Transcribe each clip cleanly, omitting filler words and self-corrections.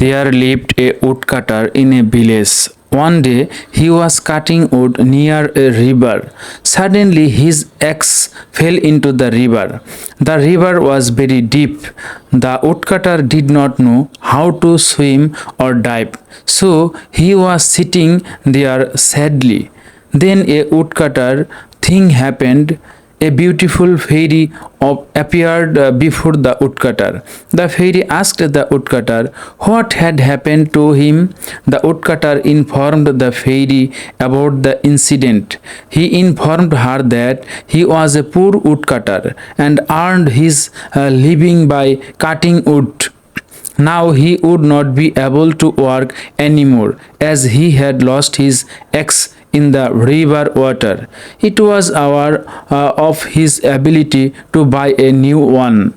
There lived a woodcutter in a village. One day he was cutting wood near a river. Suddenly his axe fell into the river. The river was very deep. The woodcutter did not know how to swim or dive, so he was sitting there sadly. Then a woodcutter thing happened. A beautiful fairy appeared before the woodcutter. The fairy asked the woodcutter what had happened to him. The woodcutter informed the fairy about the incident. He informed her that he was a poor woodcutter and earned his living by cutting wood. Now he would not be able to work anymore as he had lost his axe in the river water. It was aware of his ability to buy a new one.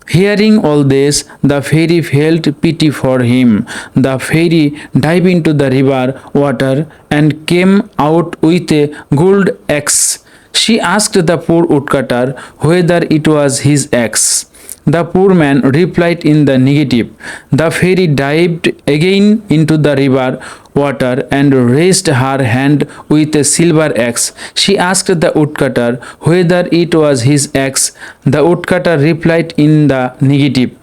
Hearing all this, the fairy felt pity for him. The fairy dived into the river water and came out with a gold axe. She asked the poor woodcutter whether it was his axe. The poor man replied in the negative. The fairy dived again into the river water and raised her hand with a silver axe. She asked the woodcutter whether it was his axe. The woodcutter replied in the negative.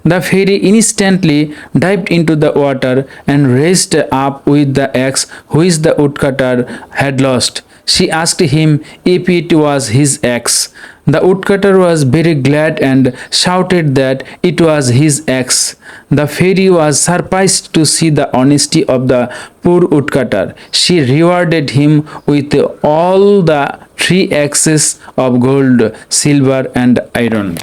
The fairy instantly dived into the water and raised up with the axe which the woodcutter had lost. She asked him if it was his axe. The woodcutter was very glad and shouted that it was his axe. The fairy was surprised to see the honesty of the poor woodcutter. She rewarded him with all the three axes of gold, silver, and iron.